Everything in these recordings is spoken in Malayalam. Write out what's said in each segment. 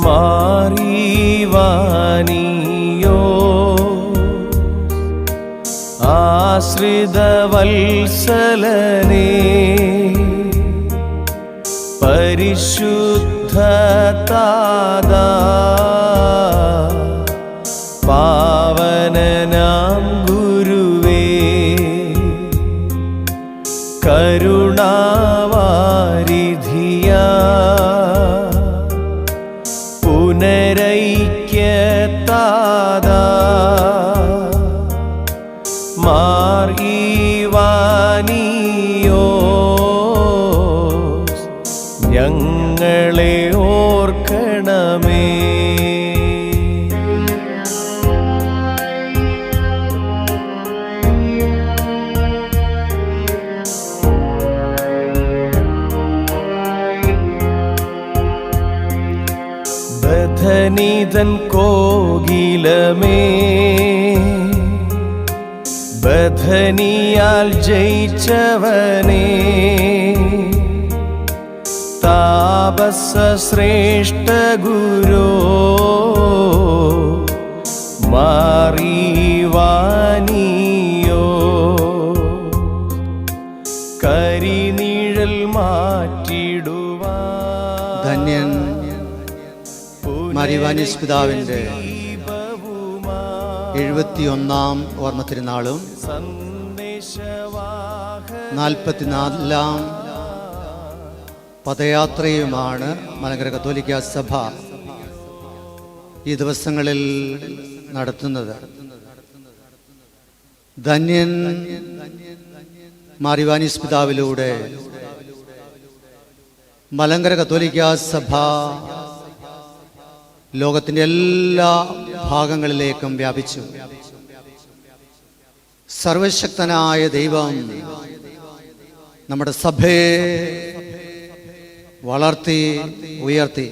മാറിവാനിയോ ആശ്രിതവത്സലനേ പരിശുദ്ധ താതാ പാവനനാം ഗുരുവേ കരുണാവാരിധിയാ പുനരൈക്യതാതാ മാർഗീവാനിയോ ഞങ്ങളെ ഓർക്കണമേ. ബദ്ധനിധൻ കോകിലമേ ബദ്ധനിയാൽ ജയിച്ചവനേ താപസ ശ്രേഷ്ഠ ഗുരോ മാറിവാനിയോ കരിനിഴൽ മാറ്റിടുവാ. ധന്യൻ മാരിവാനീസ് പിതാവിൻ്റെ 71-ാം ഓർമ്മ തിരുനാളും 44-ാം പദയാത്രയുമാണ് മലങ്കര കത്തോലിക്ക സഭ ഈ ദിവസങ്ങളിൽ നടത്തുന്നത്. ധന്യൻ മാരിവാനീസ് പിതാവിലൂടെ മലങ്കര കത്തോലിക്ക സഭ ലോകത്തിൻ്റെ എല്ലാ ഭാഗങ്ങളിലേക്കും വ്യാപിച്ചു. സർവശക്തനായ ദൈവം നമ്മുടെ സഭയെ വളർത്തി ഉയർത്തി.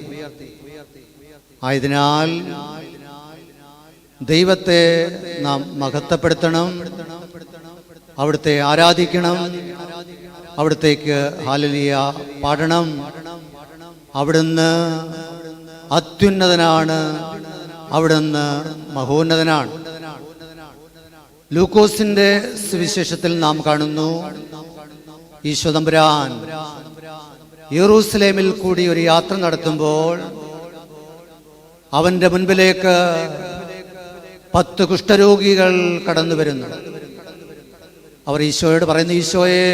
ആയതിനാൽ ദൈവത്തെ നാം മഹത്വപ്പെടുത്തണം, അവിടുത്തെ ആരാധിക്കണം, അവിടുത്തേക്ക് ഹല്ലേലൂയ പാടണം. അവിടുന്ന് അത്യുന്നതനാണ്, അവിടുന്ന് മഹോന്നതനാണ്. ലൂക്കോസിന്റെ സുവിശേഷത്തിൽ നാം കാണുന്നു, ഈശോ തമ്പുരാൻ യെരൂശലേമിൽ കൂടി ഒരു യാത്ര നടത്തുമ്പോൾ അവന്റെ മുൻപിലേക്ക് 10 കുഷ്ഠരോഗികൾ കടന്നു വരുന്നു. അവർ ഈശോയോട് പറയുന്നു, ഈശോയെ,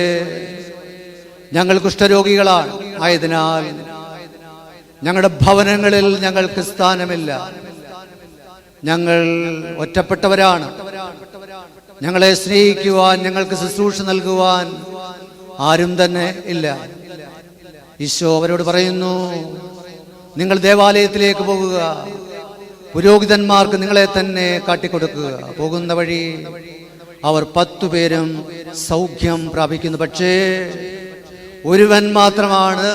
ഞങ്ങൾ കുഷ്ഠരോഗികളാണ്, ആയതിനാൽ ഞങ്ങളുടെ ഭവനങ്ങളിൽ ഞങ്ങൾക്ക് സ്ഥാനമില്ല, ഞങ്ങൾ ഒറ്റപ്പെട്ടവരാണ്, ഞങ്ങളെ സ്നേഹിക്കുവാൻ, ഞങ്ങൾക്ക് ശുശ്രൂഷ നൽകുവാൻ ആരും തന്നെ ഇല്ല. ഈശോ അവരോട് പറയുന്നു, നിങ്ങൾ ദേവാലയത്തിലേക്ക് പോകുക, പുരോഹിതന്മാർക്ക് നിങ്ങളെ തന്നെ കാട്ടിക്കൊടുക്കുക. പോകുന്ന വഴി അവർ 10 പേരും സൗഖ്യം പ്രാപിക്കുന്നു. പക്ഷേ ഒരുവൻ മാത്രമാണ്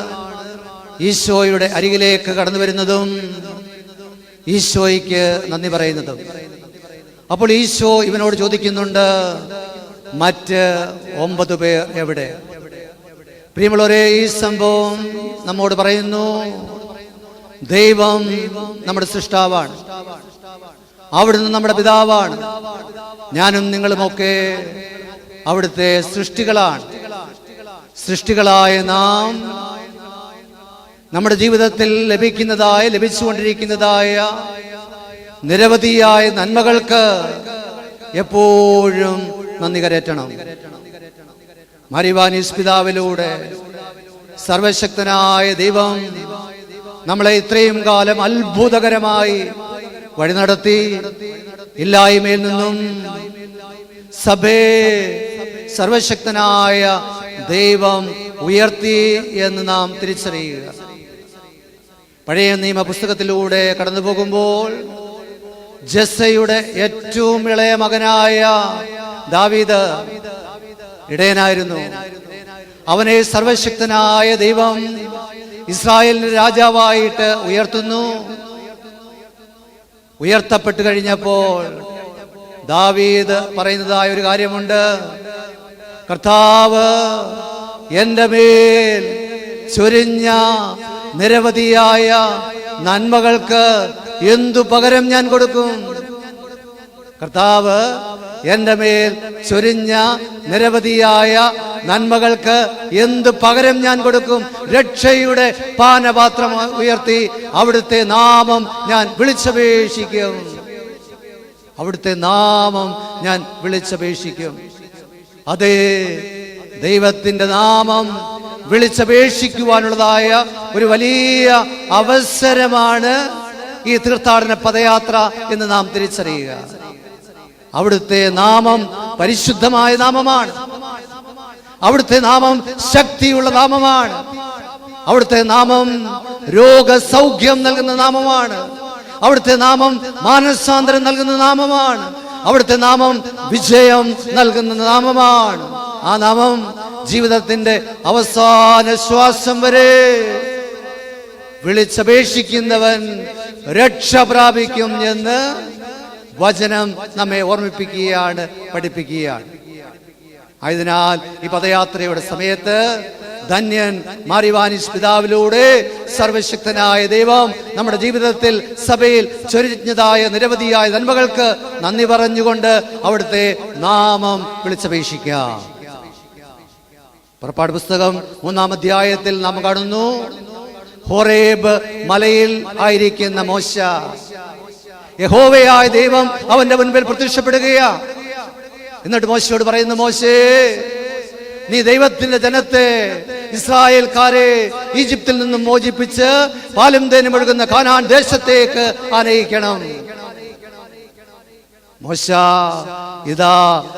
ഈശോയുടെ അരികിലേക്ക് കടന്നു വരുന്നതും ഈശോയ്ക്ക് നന്ദി പറയുന്നതും. അപ്പോൾ ഈശോ ഇവനോട് ചോദിക്കുന്നുണ്ട്, മറ്റ് 9 പേർ എവിടെ? പ്രിയമുള്ളവരെ, ഈ സംഭവം നമ്മോട് പറയുന്നു, ദൈവം നമ്മുടെ സൃഷ്ടാവാണ്, അവിടുന്ന് നമ്മുടെ പിതാവാണ്. ഞാനും നിങ്ങളുമൊക്കെ അവിടുത്തെ സൃഷ്ടികളാണ്. സൃഷ്ടികളായ നാം നമ്മുടെ ജീവിതത്തിൽ ലഭിച്ചുകൊണ്ടിരിക്കുന്നതായ നിരവധിയായ നന്മകൾക്ക് എപ്പോഴും നന്ദി കരയറ്റണം. മാരിവാനീസ് പിതാവിലൂടെ സർവശക്തനായ ദൈവം നമ്മളെ ഇത്രയും കാലം അത്ഭുതകരമായി വഴി നടത്തി. ഇല്ലായ്മയിൽ നിന്നും സഭയെ സർവശക്തനായ ദൈവം ഉയർത്തി എന്ന് നാം തിരിച്ചറിയുക. പഴയ നിയമ പുസ്തകത്തിലൂടെ കടന്നു പോകുമ്പോൾ ജസ്സയുടെ ഏറ്റവും ഇളയ മകനായ ദാവീദ് ഇടയനായിരുന്നു. അവനെ സർവശക്തനായ ദൈവം ഇസ്രായേലിന്റെ രാജാവായിട്ട് ഉയർത്തുന്നു. ഉയർത്തപ്പെട്ടു കഴിഞ്ഞപ്പോൾ ദാവീദ് പറയുന്നതായ ഒരു കാര്യമുണ്ട്, കർത്താവ് എൻ്റെ മേൽ ചൊരിഞ്ഞ നിരവധിയായ നന്മകൾക്ക് എന്തു പകരം ഞാൻ കൊടുക്കും? കർത്താവ് എൻ്റെ മേൽ ചൊരിഞ്ഞ നിരവധിയായ നന്മകൾക്ക് എന്ത് പകരം ഞാൻ കൊടുക്കും? രക്ഷയുടെ പാനപാത്രം ഉയർത്തി അവിടുത്തെ നാമം ഞാൻ വിളിച്ചപേക്ഷിക്കും. അവിടുത്തെ നാമം ഞാൻ വിളിച്ചപേക്ഷിക്കും. അതേ, ദൈവത്തിന്റെ നാമം വിളിച്ചപേക്ഷിക്കുവാനുള്ളതായ ഒരു വലിയ അവസരമാണ് ഈ തീർത്ഥാടന പദയാത്ര എന്ന് നാം തിരിച്ചറിയുക. അവിടുത്തെ നാമം പരിശുദ്ധമായ നാമമാണ്. അവിടുത്തെ നാമം ശക്തിയുള്ള നാമമാണ്. അവിടുത്തെ നാമം രോഗസൗഖ്യം നൽകുന്ന നാമമാണ്. അവിടുത്തെ നാമം മാനസാന്തരം നൽകുന്ന നാമമാണ്. അവിടുത്തെ നാമം വിജയം നൽകുന്ന നാമമാണ്. ആ നാമം ജീവിതത്തിന്റെ അവസാന ശ്വാസം വരെ വിളിച്ചപേക്ഷിക്കുന്നവൻ രക്ഷ പ്രാപിക്കും എന്ന് വചനം നമ്മെ ഓർമ്മിപ്പിക്കുകയാണ്, പഠിപ്പിക്കുകയാണ്. ആയതിനാൽ ഈ പദയാത്രയുടെ സമയത്ത് ധന്യൻ മാർ ഇവാനിയോസ് പിതാവിലൂടെ സർവശക്തനായ ദൈവം നമ്മുടെ ജീവിതത്തിൽ സഭയിൽ ചൊരിഞ്ഞതായ നിരവധിയായ നന്മകൾക്ക് നന്ദി പറഞ്ഞുകൊണ്ട് അവിടുത്തെ നാമം വിളിച്ചപേക്ഷിക്കാം. പുറപ്പാട് പുസ്തകം 3-ാം അധ്യായത്തിൽ നാം കാണുന്നു, ഹോറേബ് മലയിൽ ആയിരിക്കുന്ന മോശ, യഹോവയായ ദൈവം അവന്റെ മുൻപിൽ പ്രത്യക്ഷപ്പെടുകയാ. എന്നിട്ട് മോശയോട് പറയുന്നു, മോശേ, നീ ദൈവത്തിന്റെ ജനത്തെ, ഇസ്രായേൽക്കാരെ ഈജിപ്തിൽ നിന്നും മോചിപ്പിച്ച് പാലും തേനും ഒഴുകുന്ന കാനാൻ ദേശത്തേക്ക് ആനയിക്കണം. മോശ ഇതാ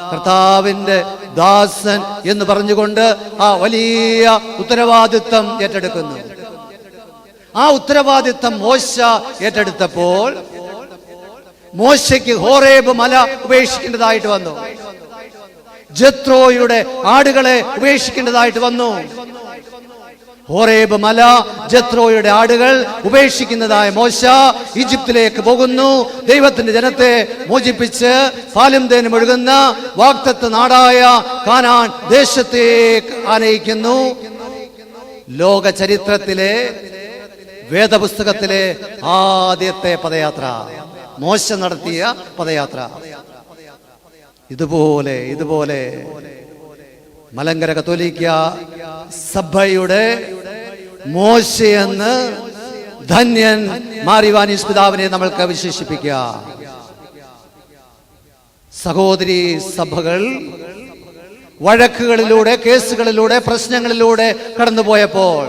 കർത്താവിന്റെ ദാസൻ എന്ന് പറഞ്ഞുകൊണ്ട് ആ വലിയ ഉത്തരവാദിത്വം ഏറ്റെടുക്കുന്നു. ആ ഉത്തരവാദിത്വം മോശ ഏറ്റെടുത്തപ്പോൾ മോശയ്ക്ക് ഹോറേബ് മല ഉപേക്ഷിക്കേണ്ടതായിട്ട് വന്നു. ജത്രോയുടെ ആടുകളെ ഉപേക്ഷിക്കേണ്ടതായിട്ട് വന്നു. ഹോറേബ് മല, ജത്രോയുടെ ആടുകൾ ഉപേക്ഷിക്കുന്നതായ മോശ ഈജിപ്തിലേക്ക് പോകുന്നു. ദൈവത്തിന്റെ ജനത്തെ മോചിപ്പിച്ച് പാലും തേനും ഒഴുകുന്ന വാഗ്ദത്ത നാടായ കാനാൻ ദേശത്തേക്ക് ആനയിക്കുന്നു. ലോക ചരിത്രത്തിലെ വേദപുസ്തകത്തിലെ ആദ്യത്തെ പദയാത്ര, മോശ നടത്തിയ പദയാത്ര. ഇതുപോലെ മലങ്കര കത്തോലിക്ക സഭയുടെ മോശയെന്ന് ധന്യൻ മാർ ഇവാനിയോസ് പിതാവിനെ നമ്മൾക്ക് വിശേഷിപ്പിക്കാം. സഹോദരി സഭകൾ വഴക്കുകളിലൂടെ, കേസുകളിലൂടെ, പ്രശ്നങ്ങളിലൂടെ കടന്നുപോയപ്പോൾ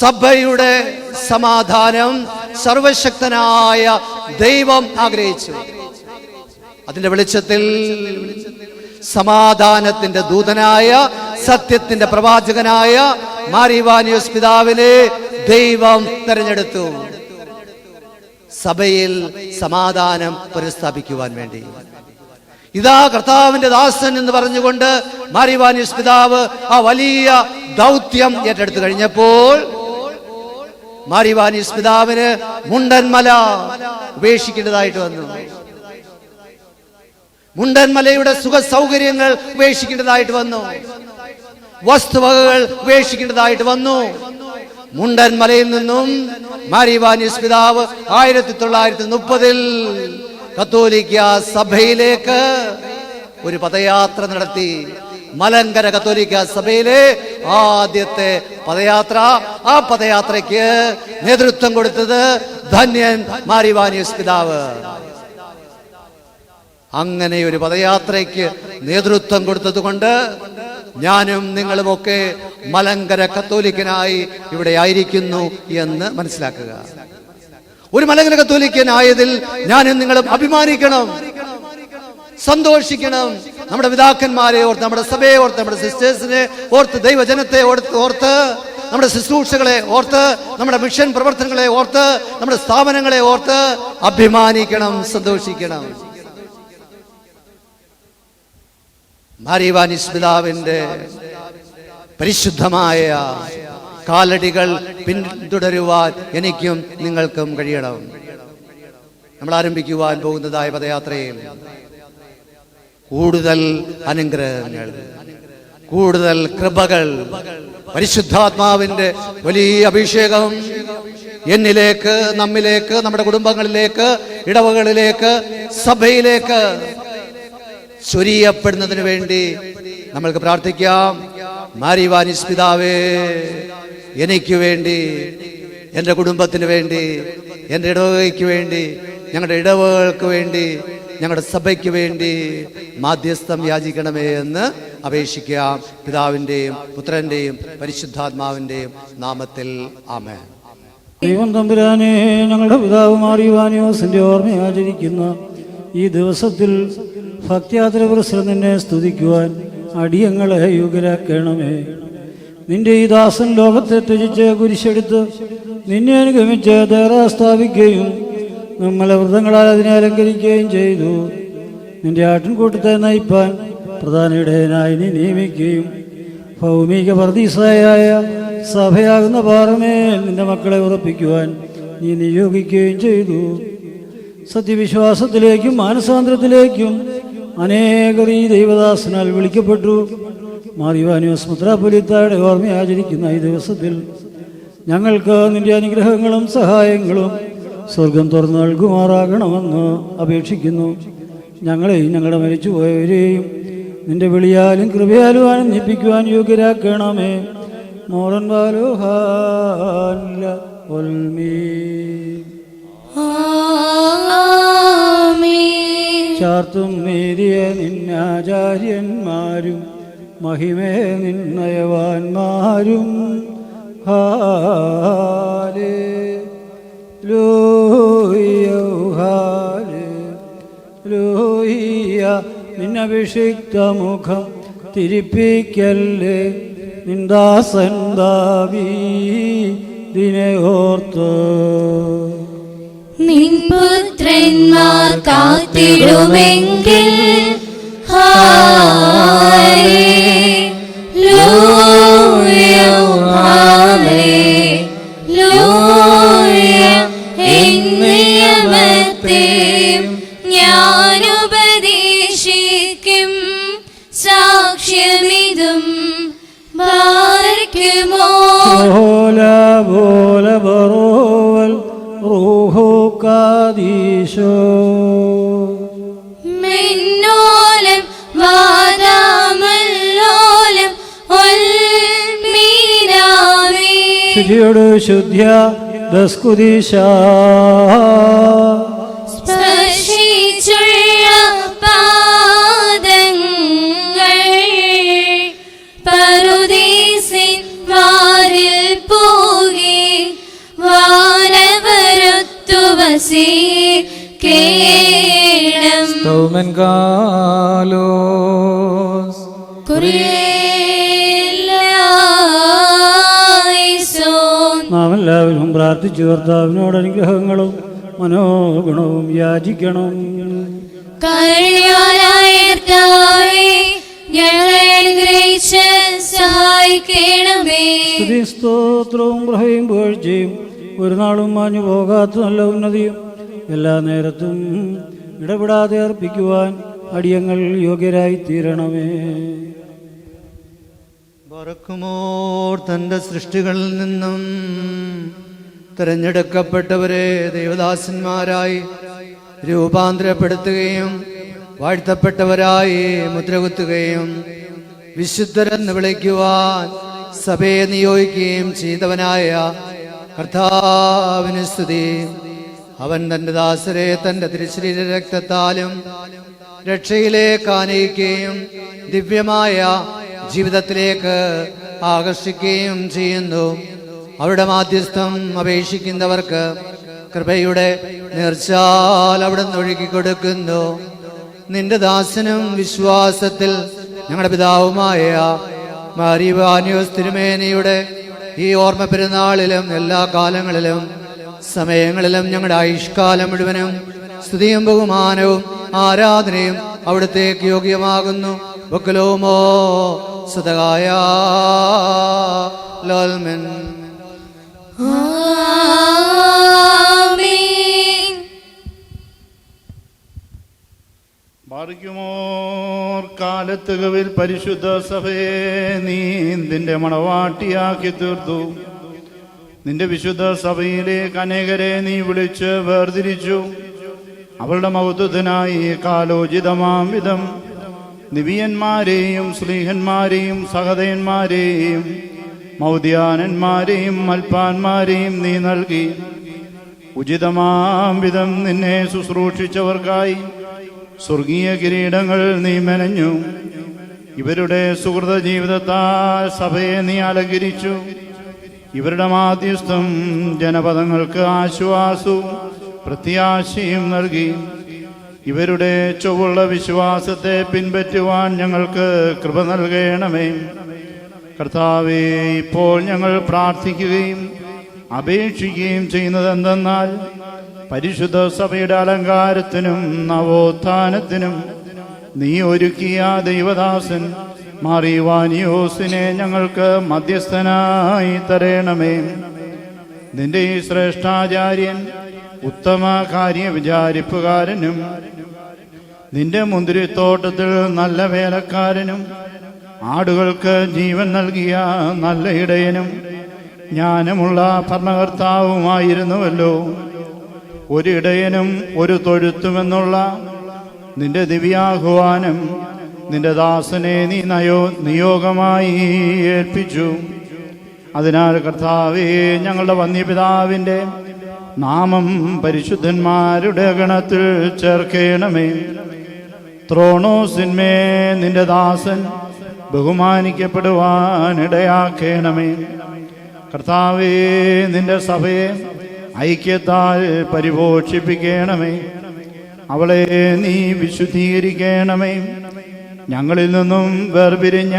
സഭയുടെ സമാധാനം സർവശക്തനായ ദൈവം ആഗ്രഹിച്ചു. അതിന്റെ വെളിച്ചത്തിൽ സമാധാനത്തിന്റെ ദൂതനായ, സത്യത്തിന്റെ പ്രവാചകനായ മാർ ഇവാനിയോസ് പിതാവിനെ ദൈവം തെരഞ്ഞെടുത്തു, സഭയിൽ സമാധാനം പുനഃസ്ഥാപിക്കുവാൻ വേണ്ടി. ഇതാ കർത്താവിന്റെ ദാസൻ എന്ന് പറഞ്ഞുകൊണ്ട് മാർ ഇവാനിയോസ് പിതാവ് ആ വലിയ ദൗത്യം ഏറ്റെടുത്തു കഴിഞ്ഞപ്പോൾ മാർ ഇവാനിയോസ് പിതാവിന് മുണ്ടൻമല ഉപേക്ഷിക്കേണ്ടതായിട്ട് വന്നു. മുണ്ടൻമലയുടെ സുഖ സൗകര്യങ്ങൾ ഉപേക്ഷിക്കേണ്ടതായിട്ട് വന്നു. വസ്തുവകകൾ ഉപേക്ഷിക്കേണ്ടതായിട്ട് വന്നു. മുണ്ടൻമലയിൽ നിന്നും മാർ ഇവാനിയോസ് പിതാവ് 1930 കത്തോലിക്ക സഭയിലേക്ക് ഒരു പദയാത്ര നടത്തി. മലങ്കര കത്തോലിക്ക സഭയിലെ ആദ്യത്തെ പദയാത്ര. ആ പദയാത്രയ്ക്ക് നേതൃത്വം കൊടുത്തത് ധന്യൻ മാർ ഇവാനിയോസ് പിതാവ്. അങ്ങനെ ഒരു പദയാത്രയ്ക്ക് നേതൃത്വം കൊടുത്തത് കൊണ്ട് ഞാനും നിങ്ങളുമൊക്കെ മലങ്കര കത്തോലിക്കനായി ഇവിടെ ആയിരിക്കുന്നു എന്ന് മനസ്സിലാക്കുക. ഒരു മലങ്കര കത്തോലിക്കനായതിൽ ഞാനും നിങ്ങളും അഭിമാനിക്കണം, സന്തോഷിക്കണം. നമ്മുടെ പിതാക്കന്മാരെ ഓർത്ത്, നമ്മുടെ സഭയെ ഓർത്ത്, നമ്മുടെ സിസ്റ്റേഴ്സിനെ ഓർത്ത്, ദൈവജനത്തെ ഓർത്ത്, നമ്മുടെ ശുശ്രൂഷകളെ ഓർത്ത്, നമ്മുടെ മിഷൻ പ്രവർത്തനങ്ങളെ ഓർത്ത്, നമ്മുടെ സ്ഥാപനങ്ങളെ ഓർത്ത് അഭിമാനിക്കണം, സന്തോഷിക്കണം. മാർ ഇവാനിയോസ് പിതാവിന്റെ പരിശുദ്ധമായ കാലടികൾ പിന്തുടരുവാൻ എനിക്കും നിങ്ങൾക്കും കഴിയണം. നമ്മൾ ആരംഭിക്കുവാൻ പോകുന്നതായ പദയാത്രയിൽ കൂടുതൽ അനുഗ്രഹങ്ങൾ, കൂടുതൽ കൃപകൾ, പരിശുദ്ധാത്മാവിന്റെ വലിയ അഭിഷേകം എന്നിലേക്ക്, നമ്മിലേക്ക്, നമ്മുടെ കുടുംബങ്ങളിലേക്ക്, ഇടവകളിലേക്ക്, സഭയിലേക്ക് ചൊരിയപ്പെടുന്നതിന് വേണ്ടി നമ്മൾക്ക് പ്രാർത്ഥിക്കാം. മാരിവാനിസ് പിതാവേ, എനിക്ക് വേണ്ടി, എൻ്റെ കുടുംബത്തിന് വേണ്ടി, എൻ്റെ ഇടവകയ്ക്ക് വേണ്ടി, ഞങ്ങളുടെ ഇടവകൾക്ക് വേണ്ടി, ഞങ്ങളുടെ സഭയ്ക്ക് വേണ്ടി മാധ്യസ്ഥം യാചിക്കണമേ എന്ന് അപേക്ഷിക്കാം. പിതാവിൻ്റെയും പുത്രൻ്റെയും പരിശുദ്ധാത്മാവിൻ്റെയും നാമത്തിൽ ആമേൻ. ദൈവം തമ്പുരാനെ, ഞങ്ങളുടെ പിതാവ് മാറിവാനിയോസിന്റെ ഓർമ്മ ആചരിക്കുന്ന ഈ ദിവസത്തിൽ ഭക്തിയാത്ര പുരസ്സരം നിന്നെ സ്തുതിക്കുവാൻ അടിയങ്ങളെ യോഗ്യരാക്കണമേ. നിന്റെ ഈ ദാസൻ ലോകത്തെ ത്യജിച്ച് കുരിശെടുത്ത് നിന്നെ അനുഗമിച്ച് ദേറ സ്ഥാപിക്കുകയും നമ്മളെ വ്രതങ്ങളാൽ അതിനെ അലങ്കരിക്കുകയും ചെയ്തു. നിന്റെ ആട്ടിൻകൂട്ടത്തെ നയിപ്പാൻ പ്രധാന ഇടയനായി നീ നിയമിക്കുകയും ഭൗമിക പർദീസായ സഭയാകുന്ന പാറമേൽ നിന്റെ മക്കളെ ഉറപ്പിക്കുവാൻ നീ നിയോഗിക്കുകയും ചെയ്തു. സത്യവിശ്വാസത്തിലേക്കും മാനസാന്തരത്തിലേക്കും അനേകർ ഈ ദൈവദാസനാൽ വിളിക്കപ്പെട്ടു. മാറിവാനിയോസ് മെത്രാപ്പൊലീത്തായുടെ ഓർമ്മ ആചരിക്കുന്ന ഈ ദിവസത്തിൽ ഞങ്ങൾക്ക് നിന്റെ അനുഗ്രഹങ്ങളും സഹായങ്ങളും സ്വർഗം തുറന്നു നൽകുമാറാകണമെന്ന് അപേക്ഷിക്കുന്നു. ഞങ്ങളെയും ഞങ്ങളുടെ മരിച്ചുപോയവരെയും നിന്റെ വിളിയാലും കൃപയാലും ആനന്ദിപ്പിക്കുവാൻ യോഗ്യരാക്കണമേ. മോറൻ ചാർത്തും നേരിയ നിന്നാചാര്യന്മാരും മഹിമേ നിന്നയവാന്മാരും നിന്നഭിഷിക്ത മുഖം തിരിപ്പിക്കല്ലേ. നിന്ദാസൻ ദാവീദിനെ ഓർത്ത് നിൻ പുത്രന്മാർ കാത്തിടുമെങ്കിൽ ഞാനുപദേശിക്കും സാക്ഷ്യമിതും ബാരക്കുമോ മിന്നോലം വാദാമല്ലോലം ഉൽമീനാമേ ശുദ്ധിയോട് ശുദ്ധ്യ ദസ്കുദീശ സ്പർശിച്ചുള്ള പാദങ്ങൾ പറുദീസിൻ വാരിൽ പോകി വാനവരത്തു വസീകേണം സ്തോമൻ കാലോസ് നാം എല്ലാവരും പ്രാർത്ഥിച്ചു കർത്താവിനോട് അനുഗ്രഹങ്ങളും മനോഗുണവും യാചിക്കണം. സ്തുതി സ്തോത്രവും പ്രഭയും പുകഴ്ചയും ഒരു നാളും മാഞ്ഞു പോകാത്ത നല്ല ഉന്നതിയും എല്ലാ നേരത്തും ഇടപെടാതെ അർപ്പിക്കുവാൻ അടിയങ്ങൾ യോഗ്യരായി തീരണമേ. ബറക്കുമോർ തൻ്റെ സൃഷ്ടികളിൽ നിന്നും തിരഞ്ഞെടുക്കപ്പെട്ടവരെ ദൈവദാസന്മാരായി രൂപാന്തരപ്പെടുത്തുകയും വാഴ്ത്തപ്പെട്ടവരായി മുദ്രകുത്തുകയും വിശുദ്ധരെന്ന് വിളിക്കുവാൻ സഭയെ നിയോഗിക്കുകയും ചെയ്തവനായ കർത്താവിന് സ്തുതി. അവൻ തൻ്റെ ദാസരെ തൻ്റെ തിരുശരീര രക്തത്താലും രക്ഷയിലേക്ക് ആനയിക്കുകയും ദിവ്യമായ ജീവിതത്തിലേക്ക് ആകർഷിക്കുകയും ചെയ്യുന്നു. അവരുടെ മാധ്യസ്ഥം അപേക്ഷിക്കുന്നവർക്ക് കൃപയുടെ നേർച്ചാൽ അവിടെ നിന്ന് ഒഴുകിക്കൊടുക്കുന്നു. നിന്റെ ദാസനും വിശ്വാസത്തിൽ ഞങ്ങളുടെ പിതാവുമായ മാറിവാനിയോസ് തിരുമേനിയുടെ ഈ ഓർമ്മ പെരുന്നാളിലും എല്ലാ കാലങ്ങളിലും സമയങ്ങളിലും ഞങ്ങളുടെ ആയുഷ്കാലം മുഴുവനും സ്തുതിയും ബഹുമാനവും ആരാധനയും അവിടുത്തേക്ക് യോഗ്യമാകുന്നു. ബക്കലോമോ സുതകായ ലോൽമൻ. ബാറിക്കുമോർ കാലത്തുകവിൽ പരിശുദ്ധ സഭയെ നീ നിന്റെ മണവാട്ടിയാക്കി തീർത്തു. നിന്റെ വിശുദ്ധ സഭയിലേക്ക് അനേകരെ നീ വിളിച്ച് വേർതിരിച്ചു. അവളുടെ മഹത്വത്തിനായി കാലോചിതമാം വിധം നിവിയന്മാരെയും ശ്ലീഹന്മാരെയും സഹതയന്മാരെയും മൗദ്യാനന്മാരെയും മൽപ്പാന്മാരെയും നീ നൽകി. ഉചിതമാം വിധം നിന്നെ ശുശ്രൂഷിച്ചവർക്കായി സ്വർഗീയ കിരീടങ്ങൾ നീ മെനഞ്ഞു. ഇവരുടെ സുഹൃത ജീവിതത്താൽ സഭയെ നീ അലങ്കരിച്ചു. ഇവരുടെ മാധ്യസ്ഥം ജനപദങ്ങൾക്ക് ആശ്വാസവും പ്രത്യാശയും നൽകി. ഇവരുടെ ചൊവ്വുള്ള വിശ്വാസത്തെ പിൻപറ്റുവാൻ ഞങ്ങൾക്ക് കൃപ നൽകണമേ. കർത്താവേ, ഇപ്പോൾ ഞങ്ങൾ പ്രാർത്ഥിക്കുകയും അപേക്ഷിക്കുകയും ചെയ്യുന്നത് എന്തെന്നാൽ പരിശുദ്ധ സഭയുടെ അലങ്കാരത്തിനും നവോത്ഥാനത്തിനും നീ ഒരുക്കിയ ദൈവദാസൻ മാറിവാനിയോസിനെ ഞങ്ങൾക്ക് മധ്യസ്ഥനായി തരണമേ. നിന്റെ ഈ ശ്രേഷ്ഠാചാര്യൻ ഉത്തമ കാര്യ വിചാരിപ്പുകാരനും നിന്റെ മുന്തിരിത്തോട്ടത്തിൽ നല്ല വേലക്കാരനും ആടുകൾക്ക് ജീവൻ നൽകിയ നല്ല ഇടയനും ജ്ഞാനമുള്ള ഭരണകർത്താവുമായിരുന്നുവല്ലോ. ഒരിടയനും ഒരു തൊഴുത്തുമെന്നുള്ള നിന്റെ ദിവ്യാഹ്വാനം നിന്റെ ദാസനെ നീ നിയോഗമായി ഏൽപ്പിച്ചു. അതിനാൽ കർത്താവേ, ഞങ്ങളുടെ വന്യപിതാവിൻ്റെ നാമം പരിശുദ്ധന്മാരുടെ ഗണത്തിൽ ചേർക്കണമേ. ത്രോണോസിന്മേ നിന്റെ ദാസൻ ബഹുമാനിക്കപ്പെടുവാനിടയാക്കണമേ. കർത്താവേ, നിന്റെ സഭയെ ഐക്യത്താൽ പരിപോഷിപ്പിക്കണമേ. അവളെ നീ വിശുദ്ധീകരിക്കണമേ. ഞങ്ങളിൽ നിന്നും വേർപിരിഞ്ഞ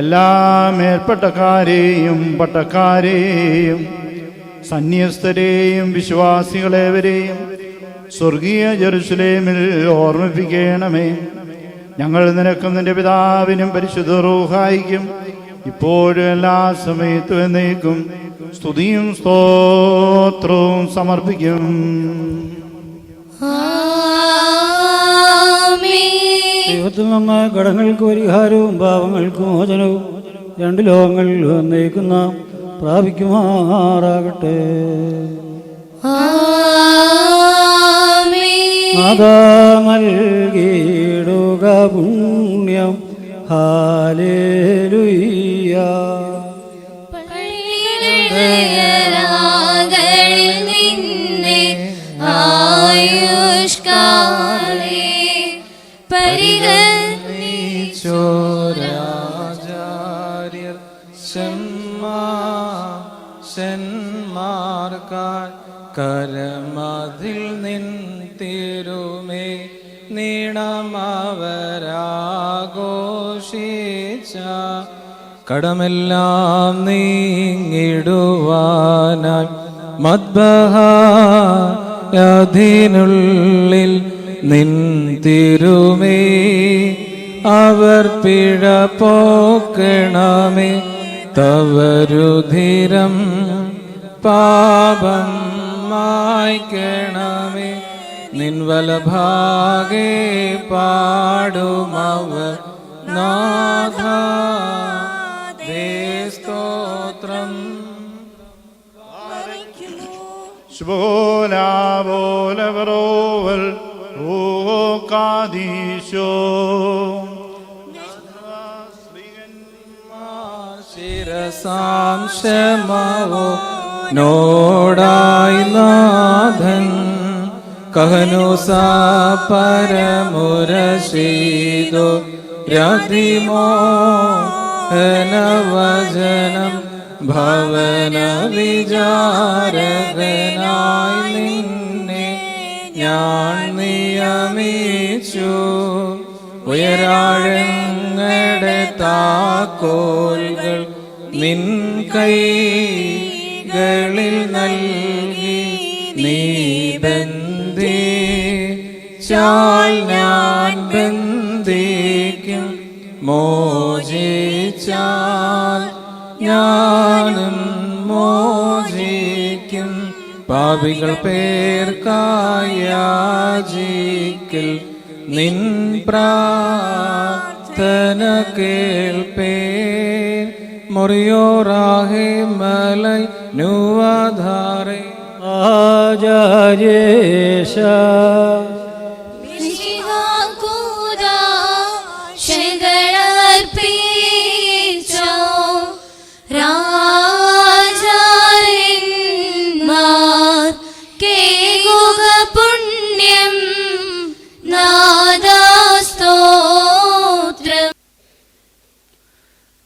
എല്ലാ മേൽപ്പട്ടക്കാരെയും പട്ടക്കാരെയും സന്യസ്തരെയും വിശ്വാസികളെവരെയും സ്വർഗീയ ജെറുസലേമിൽ ഓർമ്മിപ്പിക്കണമേ. ഞങ്ങൾ നിനക്കും നിന്റെ പിതാവിനും പരിശുദ്ധ റൂഹായിക്കും ഇപ്പോഴും എല്ലാ സമയത്തും എന്നേക്കും സ്തുതിയും സ്തോത്രവും സമർപ്പിക്കും. ദൈവത്തിൽ നിന്ന് കടങ്ങൾക്ക് പരിഹാരവും പാവങ്ങൾക്ക് മോചനവും രണ്ട് ലോകങ്ങളിൽ വന്നേക്കുന്ന പ്രാപിക്കുമാറാകട്ടെ. നാഥാ, നൽകിയിടുക പുണ്യം. ഹല്ലേലൂയ. പള്ളികളിൽ നിന്നെ ആയുഷ്കാലേ പരിഗണിച്ചോരാചാര്യർ ഷന്മാർക്കാർ കരമതിൽ നിൻ തിരുമേ നീണമവരാഘോഷിച്ച കടമെല്ലാം നീങ്ങിടുവാനായി മദ്ബഹായതിനുള്ളിൽ നിൻ തിരുമേ അവർ പിഴ പോക്കണമേ. തവരുധിരം പാപം മായ്ക്കണമേ. നിൻ വലഭാഗേ പാടുമവർ നാഥാ സ്തോത്രം. ശുഭോലാവോലവരോവൽ റൂഹാദീശോ ശിരസാംശമാവോ നോടായി നാഥൻ കഹനുസ പരമുരശീതോ രതിമോ ഹനവചനം ഭവന വിചാരകനായി നിന്നെ ഞാൻ നിയമിച്ചു. ഉയരാഴങ്ങളുടെ താക്കോൽകൾ നിൻ കൈകളിൽ നൽകി നീ ബന്ധിച്ചാൽ ഞാൻ ബന്ധിക്കും. മോചിച്ചാൽ ഞാനും മോചിക്കും. പാപികൾ പേർക്കായാചിക്കൽ നിൻ പ്രാർത്ഥന കേൾപ്പേ. Moriorahe malai nuvadhare ആചാര്യേശ മിശിഹാകൂദാ ശകളർപ്പിച്ചോ രാജാരന്മാർ കേകുക പുണ്യം നാദാസ്തോത്രം.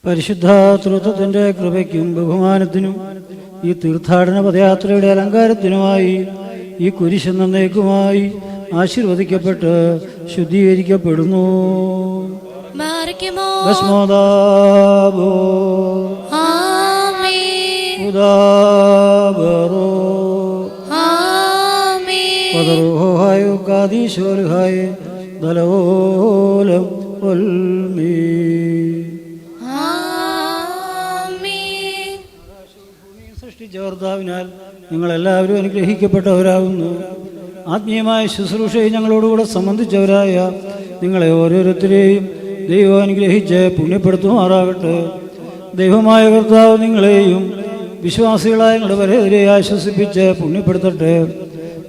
പരിശുദ്ധ തൃത്വത്തിന്റെ കൃപയ്ക്കും ബഹുമാനത്തിനും ഈ തീർത്ഥാടന പദയാത്രയുടെ അലങ്കാരത്തിനുമായി ഈ കുരിശ് എന്നേക്കുമായി ആശീർവദിക്കപ്പെട്ട് ശുദ്ധീകരിക്കപ്പെടുന്നു. ഭസ്മോദാബോ ഉദാബറോ പദറോഹായോ കാദീശോൽഹായ് ദലോലം ഒൽമീ. കർത്താവിനാൽ നിങ്ങളെല്ലാവരും അനുഗ്രഹിക്കപ്പെട്ടവരാകുന്നു. ആത്മീയമായ ശുശ്രൂഷയെ ഞങ്ങളോടുകൂടെ സംബന്ധിച്ചവരായ നിങ്ങളെ ഓരോരുത്തരെയും ദൈവം അനുഗ്രഹിച്ച് പുണ്യപ്പെടുത്തുമാറാകട്ടെ. ദൈവമായ കർത്താവ് നിങ്ങളെയും വിശ്വാസികളായ നിങ്ങളുടെ പരേതരെ ആശ്വസിപ്പിച്ച് പുണ്യപ്പെടുത്തട്ടെ.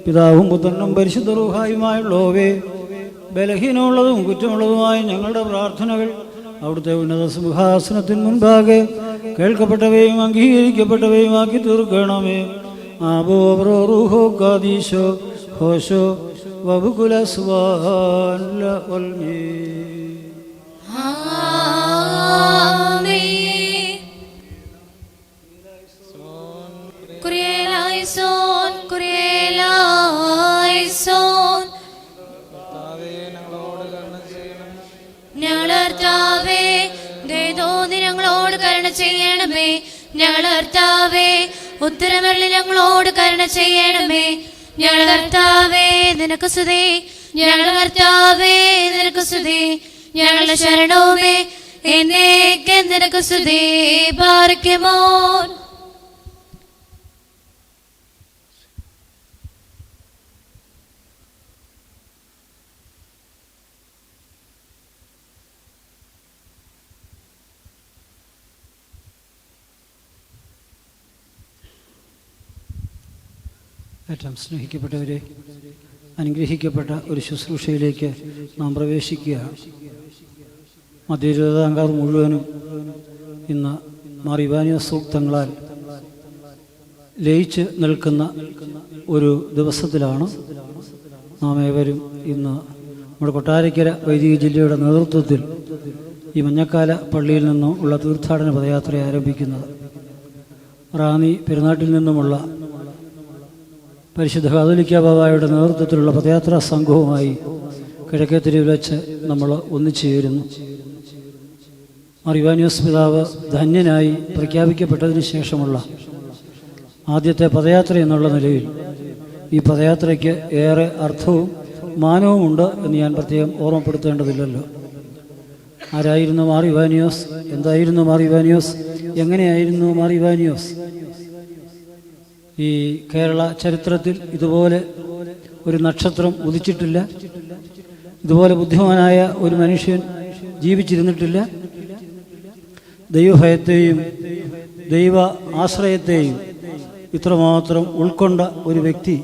പിതാവും പുത്രനും പരിശുദ്ധ റൂഹായുമായുള്ളവേ, ബലഹീനമുള്ളതും കുറ്റമുള്ളതുമായ ഞങ്ങളുടെ പ്രാർത്ഥനകൾ അവിടുത്തെ ഉന്നത സിംഹാസനത്തിന് മുൻപാകെ കേൾക്കപ്പെട്ടവയും അംഗീകരിക്കപ്പെട്ടവയുമാക്കി തീർക്കണമേ. ആബോ റൂഹോ കാദീശോ ഹോശോ വബുകുലസ്വാൻ ലൽമീ. കുരിയലായിസോൻ കുരിയലായിസോൻ. ഞങ്ങളർത്താവേ ദയതോന്നി ഞങ്ങളോട് കരുണ ചെയ്യണമേ. ഞങ്ങളർത്താവേ ഉത്തരമരുളി ഞങ്ങളോട് കരുണ ചെയ്യണമേ. ഞങ്ങളർത്താവേ നിനക്ക് സ്തുതി. ഞങ്ങളർത്താവേ നിനക്ക് സ്തുതി. ഞങ്ങളുടെ ശരണവുമേ എന്നേക്കും നിനക്ക് സ്തുതി. പാർക്കുമോൻ. ഏറ്റവും സ്നേഹിക്കപ്പെട്ടവരെ, അനുഗ്രഹിക്കപ്പെട്ട ഒരു ശുശ്രൂഷയിലേക്ക് നാം പ്രവേശിക്കുകയാണ്. മധ്യരുപതാംകാർ മുഴുവനും ഇന്ന് മാറിവാനിയ സൂക്തങ്ങളാൽ ലയിച്ച് നിൽക്കുന്ന ഒരു ദിവസത്തിലാണ് നാം ഏവരും ഇന്ന് നമ്മുടെ കൊട്ടാരക്കര വൈദിക ജില്ലയുടെ നേതൃത്വത്തിൽ ഈ മഞ്ഞക്കാല പള്ളിയിൽ നിന്നും ഉള്ള തീർത്ഥാടന പദയാത്ര ആരംഭിക്കുന്നത്. റാന്നി പെരുന്നാട്ടിൽ നിന്നുമുള്ള പരിശുദ്ധ കാതോലിക്ക ബാബായുടെ നേതൃത്വത്തിലുള്ള പദയാത്രാ സംഘവുമായി കിഴക്കേത്തെരുവിൽ വെച്ച് നമ്മൾ ഒന്നിച്ചു ചേരുന്നു. അറിവാനിയോസ് പിതാവ് ധന്യനായി പ്രഖ്യാപിക്കപ്പെട്ടതിന് ശേഷമുള്ള ആദ്യത്തെ പദയാത്ര എന്നുള്ള നിലയിൽ ഈ പദയാത്രയ്ക്ക് ഏറെ അർത്ഥവും മാനവുമുണ്ട് എന്ന് ഞാൻ പ്രത്യേകം ഓർമ്മപ്പെടുത്തേണ്ടതില്ലല്ലോ. ആരായിരുന്നു മാർ ഇവാനിയോസ്? എന്തായിരുന്നു മാർ ഇവാനിയോസ്? എങ്ങനെയായിരുന്നു മാർ ഇവാനിയോസ്? ഈ കേരള ചരിത്രത്തിൽ ഇതുപോലെ ഒരു നക്ഷത്രം ഉദിച്ചിട്ടില്ല. ഇതുപോലെ ബുദ്ധിമാനായ ഒരു മനുഷ്യൻ ജീവിച്ചിരുന്നിട്ടില്ല. ദൈവഭയത്തെയും ദൈവ ആശ്രയത്തെയും ഇത്രമാത്രം ഉൾക്കൊണ്ട ഒരു വ്യക്തി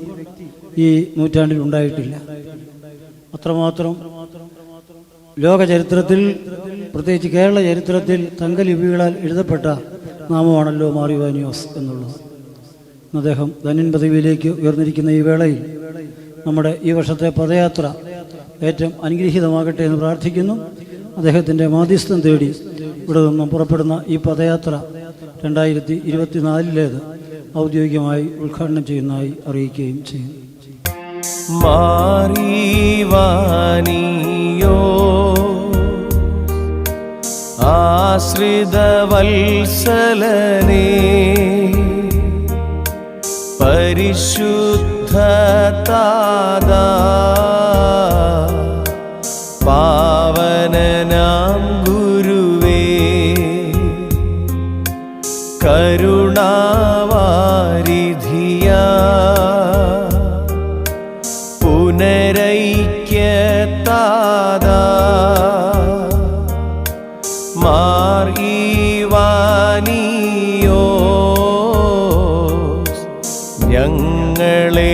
ഈ നൂറ്റാണ്ടിൽ ഉണ്ടായിട്ടില്ല. അത്രമാത്രം ലോക ചരിത്രത്തിൽ, പ്രത്യേകിച്ച് കേരള ചരിത്രത്തിൽ തങ്കലിപികളാൽ എഴുതപ്പെട്ട നാമമാണല്ലോ മാർ ഇവാനിയോസ് എന്നുള്ളത്. അദ്ദേഹം ധന്യൻ പദവിയിലേക്ക് ഉയർന്നിരിക്കുന്ന ഈ വേളയിൽ നമ്മുടെ ഈ വർഷത്തെ പദയാത്ര ഏറ്റവും അനുഗ്രഹീതമാകട്ടെ എന്ന് പ്രാർത്ഥിക്കുന്നു. അദ്ദേഹത്തിൻ്റെ മാധ്യസ്ഥം തേടി ഇവിടെ നിന്നും പുറപ്പെടുന്ന ഈ പദയാത്ര 2024 ഔദ്യോഗികമായി ഉദ്ഘാടനം ചെയ്യുന്നതായി അറിയിക്കുകയും ചെയ്യും. മാറിവാനിയോ ആശ്രിതവത്സലനേ പരിശുദ്ധ താദാ പാവനനാം ഗുരുവേ കരുണാവാരിധിയാ പുനരൈക്യതാദാ മാർ ഈവാനിയോസേ ഞങ്ങളെ